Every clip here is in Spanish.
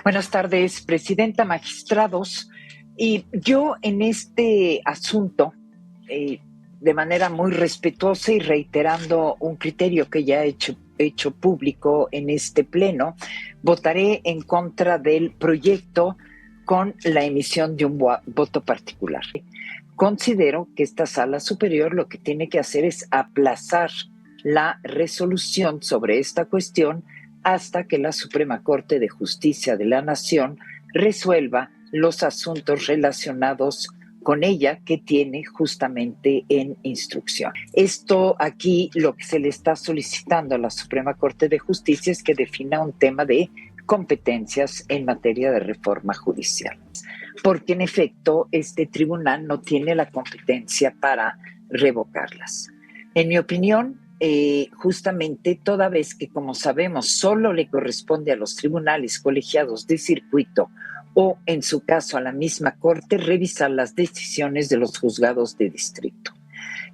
Buenas tardes, presidenta, magistrados. Y yo en este asunto, de manera muy respetuosa y reiterando un criterio que ya he hecho público en este pleno, votaré en contra del proyecto con la emisión de un voto particular. Considero que esta sala superior lo que tiene que hacer es aplazar la resolución sobre esta cuestión hasta que la Suprema Corte de Justicia de la Nación resuelva los asuntos relacionados con ella que tiene justamente en instrucción. Esto aquí lo que se le está solicitando a la Suprema Corte de Justicia es que defina un tema de competencias en materia de reforma judicial, porque en efecto este tribunal no tiene la competencia para revocarlas. En mi opinión, justamente toda vez que, como sabemos, solo le corresponde a los tribunales colegiados de circuito o, en su caso, a la misma Corte, revisar las decisiones de los juzgados de distrito.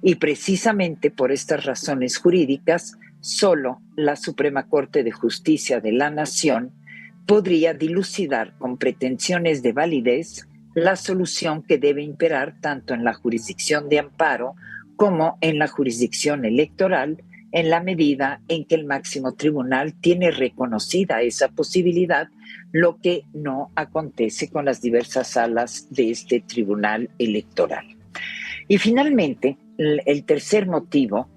Y precisamente por estas razones jurídicas, solo la Suprema Corte de Justicia de la Nación podría dilucidar con pretensiones de validez la solución que debe imperar tanto en la jurisdicción de amparo como en la jurisdicción electoral, en la medida en que el máximo tribunal tiene reconocida esa posibilidad, lo que no acontece con las diversas salas de este tribunal electoral. Y finalmente, el tercer motivo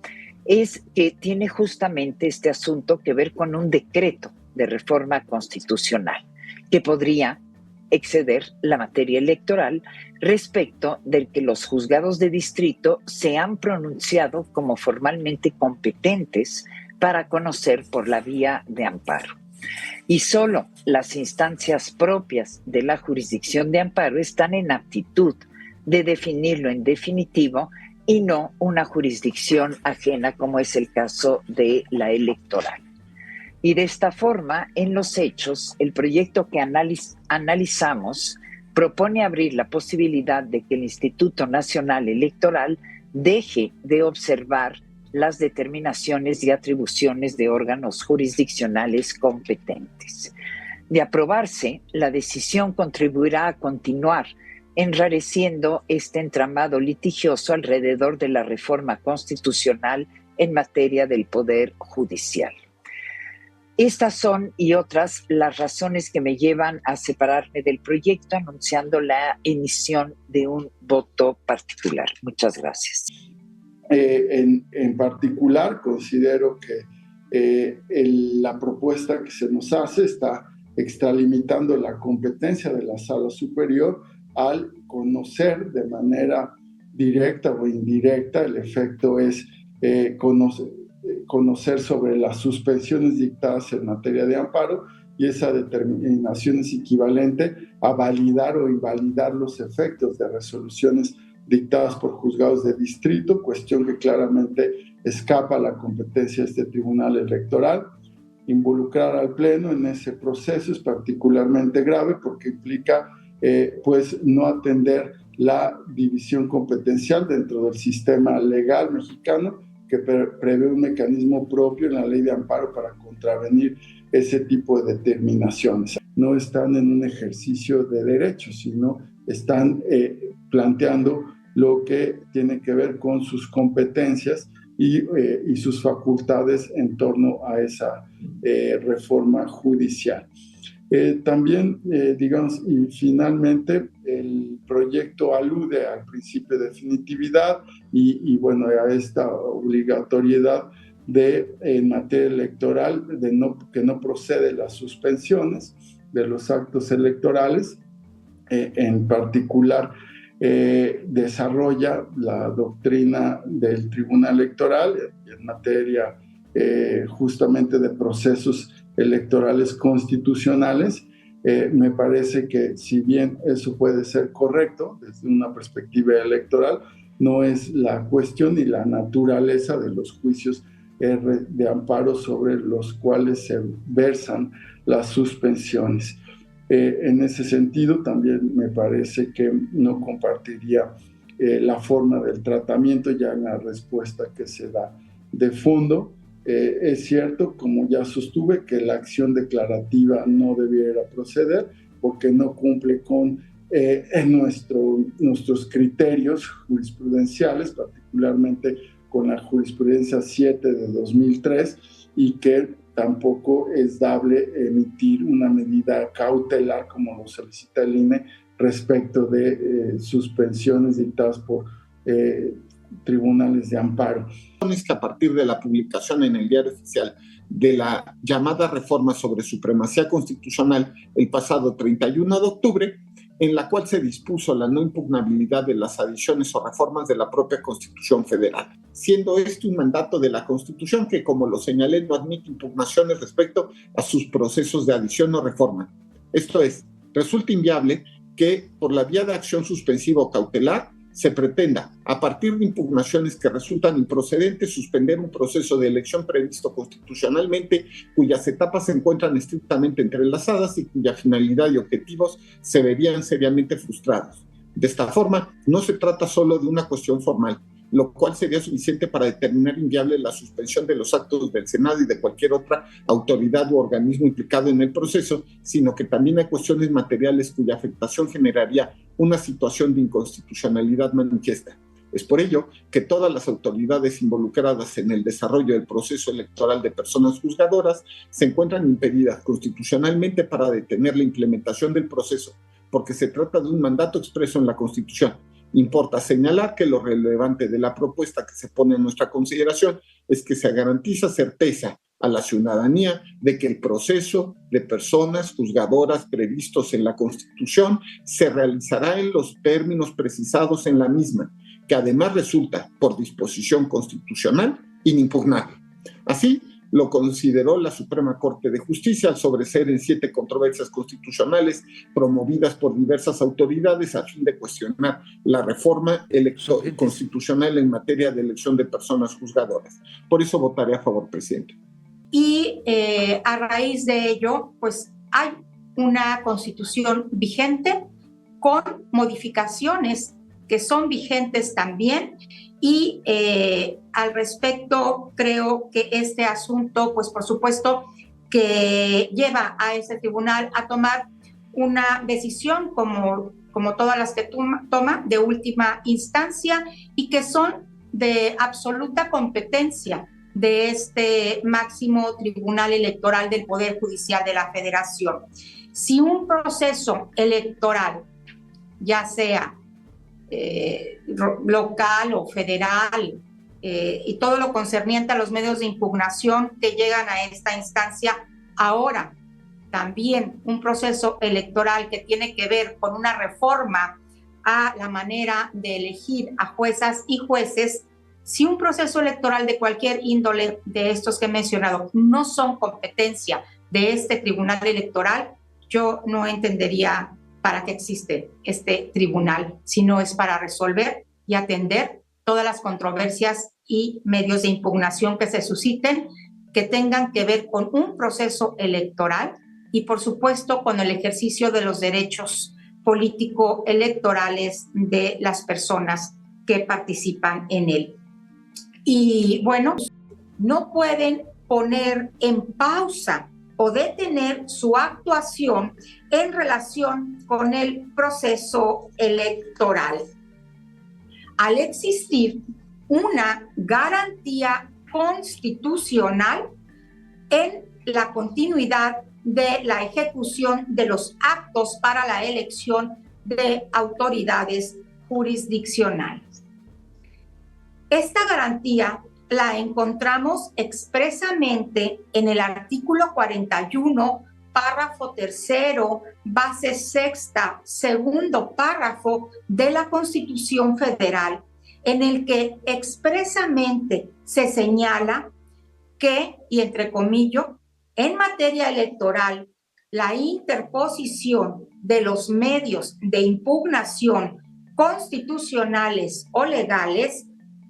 es que tiene justamente este asunto que ver con un decreto de reforma constitucional que podría exceder la materia electoral respecto del que los juzgados de distrito se han pronunciado como formalmente competentes para conocer por la vía de amparo. Y solo las instancias propias de la jurisdicción de amparo están en aptitud de definirlo en definitivo y no una jurisdicción ajena como es el caso de la electoral. Y de esta forma, en los hechos, el proyecto que analizamos propone abrir la posibilidad de que el Instituto Nacional Electoral deje de observar las determinaciones y atribuciones de órganos jurisdiccionales competentes. De aprobarse, la decisión contribuirá a continuar enrareciendo este entramado litigioso alrededor de la reforma constitucional en materia del Poder Judicial. Estas son y otras las razones que me llevan a separarme del proyecto, anunciando la emisión de un voto particular. Muchas gracias. En particular, considero que la propuesta que se nos hace está extralimitando la competencia de la Sala Superior al conocer de manera directa o indirecta. El efecto es conocer sobre las suspensiones dictadas en materia de amparo, y esa determinación es equivalente a validar o invalidar los efectos de resoluciones dictadas por juzgados de distrito, cuestión que claramente escapa a la competencia de este tribunal electoral. Involucrar al Pleno en ese proceso es particularmente grave porque implica pues no atender la división competencial dentro del sistema legal mexicano, que prevé un mecanismo propio en la ley de amparo para contravenir ese tipo de determinaciones. No están en un ejercicio de derechos, sino están planteando lo que tiene que ver con sus competencias y sus facultades en torno a esa reforma judicial. También, digamos, y finalmente, el proyecto alude al principio de definitividad y bueno, a esta obligatoriedad en materia electoral que no procede las suspensiones de los actos electorales. En particular, desarrolla la doctrina del Tribunal Electoral en materia justamente de procesos electorales constitucionales. Me parece que, si bien eso puede ser correcto desde una perspectiva electoral, no es la cuestión ni la naturaleza de los juicios de amparo sobre los cuales se versan las suspensiones. En ese sentido, también me parece que no compartiría la forma del tratamiento ya en la respuesta que se da de fondo. Es cierto, como ya sostuve, que la acción declarativa no debiera proceder porque no cumple con nuestros criterios jurisprudenciales, particularmente con la jurisprudencia 7 de 2003, y que tampoco es dable emitir una medida cautelar como lo solicita el INE respecto de suspensiones dictadas por tribunales de amparo. Es que a partir de la publicación en el Diario Oficial de la llamada reforma sobre supremacía constitucional el pasado 31 de octubre, en la cual se dispuso la no impugnabilidad de las adiciones o reformas de la propia Constitución Federal, siendo este un mandato de la Constitución que, como lo señalé, no admite impugnaciones respecto a sus procesos de adición o reforma. Esto es, resulta inviable que por la vía de acción suspensiva o cautelar se pretenda, a partir de impugnaciones que resultan improcedentes, suspender un proceso de elección previsto constitucionalmente, cuyas etapas se encuentran estrictamente entrelazadas y cuya finalidad y objetivos se verían seriamente frustrados. De esta forma, no se trata solo de una cuestión formal, lo cual sería suficiente para determinar inviable la suspensión de los actos del Senado y de cualquier otra autoridad u organismo implicado en el proceso, sino que también hay cuestiones materiales cuya afectación generaría una situación de inconstitucionalidad manifiesta. Es por ello que todas las autoridades involucradas en el desarrollo del proceso electoral de personas juzgadoras se encuentran impedidas constitucionalmente para detener la implementación del proceso, porque se trata de un mandato expreso en la Constitución. Importa señalar que lo relevante de la propuesta que se pone en nuestra consideración es que se garantiza certeza a la ciudadanía de que el proceso de personas juzgadoras previstos en la Constitución se realizará en los términos precisados en la misma, que además resulta, por disposición constitucional, inimpugnable. Así, lo consideró la Suprema Corte de Justicia al sobreseer en 7 controversias constitucionales promovidas por diversas autoridades a fin de cuestionar la reforma constitucional en materia de elección de personas juzgadoras. Por eso votaré a favor, presidente. Y a raíz de ello, pues hay una constitución vigente con modificaciones que son vigentes también. Y al respecto, creo que este asunto, pues por supuesto, que lleva a ese tribunal a tomar una decisión como todas las que toma de última instancia y que son de absoluta competencia de este máximo tribunal electoral del Poder Judicial de la Federación. Si un proceso electoral, ya sea local o federal, y todo lo concerniente a los medios de impugnación que llegan a esta instancia, ahora también un proceso electoral que tiene que ver con una reforma a la manera de elegir a juezas y jueces. Si un proceso electoral de cualquier índole de estos que he mencionado no son competencia de este tribunal electoral, yo no entendería para qué existe este tribunal, si no es para resolver y atender todas las controversias y medios de impugnación que se susciten, que tengan que ver con un proceso electoral y, por supuesto, con el ejercicio de los derechos político-electorales de las personas que participan en él. Y bueno, no pueden poner en pausa o detener su actuación en relación con el proceso electoral. Al existir una garantía constitucional en la continuidad de la ejecución de los actos para la elección de autoridades jurisdiccionales. Esta garantía la encontramos expresamente en el artículo 41, párrafo 3º, base 6ª, segundo párrafo de la Constitución Federal, en el que expresamente se señala que, y entre comillas, en materia electoral, la interposición de los medios de impugnación constitucionales o legales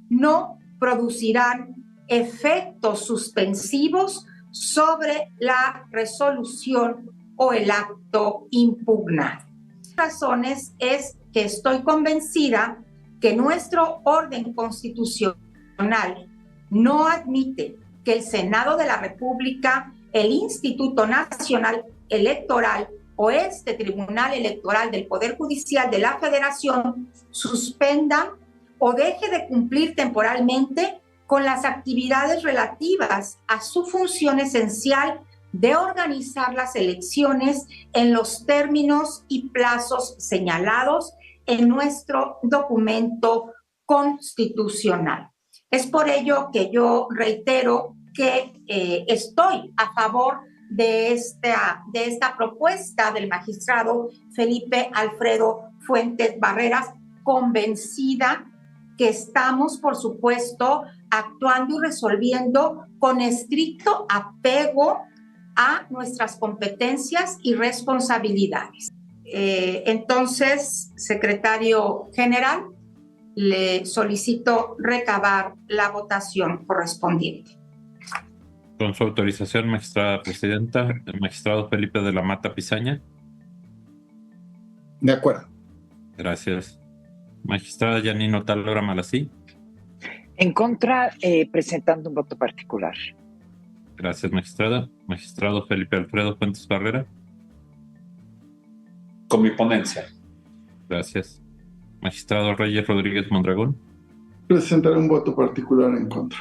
no producirán efectos suspensivos sobre la resolución o el acto impugnado. Las razones es que estoy convencida que nuestro orden constitucional no admite que el Senado de la República, el Instituto Nacional Electoral o este Tribunal Electoral del Poder Judicial de la Federación suspenda o deje de cumplir temporalmente con las actividades relativas a su función esencial de organizar las elecciones en los términos y plazos señalados en nuestro documento constitucional. Es por ello que yo reitero que estoy a favor de esta propuesta del magistrado Felipe Alfredo Fuentes Barreras, convencida que estamos, por supuesto, actuando y resolviendo con estricto apego a nuestras competencias y responsabilidades. Entonces, secretario general, le solicito recabar la votación correspondiente. Con su autorización, magistrada presidenta, el magistrado Felipe de la Mata Pizaña. De acuerdo. Gracias. Magistrada Yanino Talora Malasí. En contra, presentando un voto particular. Gracias, magistrada. Magistrado Felipe Alfredo Fuentes Barrera. Con mi ponencia. Gracias. Magistrado Reyes Rodríguez Mondragón. Presentaré un voto particular en contra.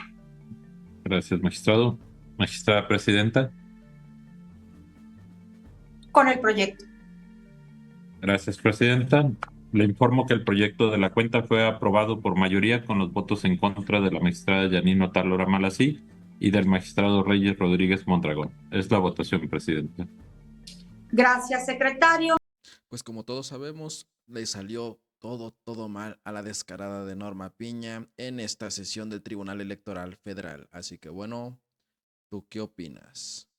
Gracias, magistrado. Magistrada presidenta. Con el proyecto. Gracias, presidenta. Le informo que el proyecto de la cuenta fue aprobado por mayoría con los votos en contra de la magistrada Yanino Talora Malasí y del magistrado Reyes Rodríguez Mondragón. Es la votación, presidenta. Gracias, secretario. Pues como todos sabemos, le salió todo mal a la descarada de Norma Piña en esta sesión del Tribunal Electoral Federal. Así que bueno, ¿tú qué opinas?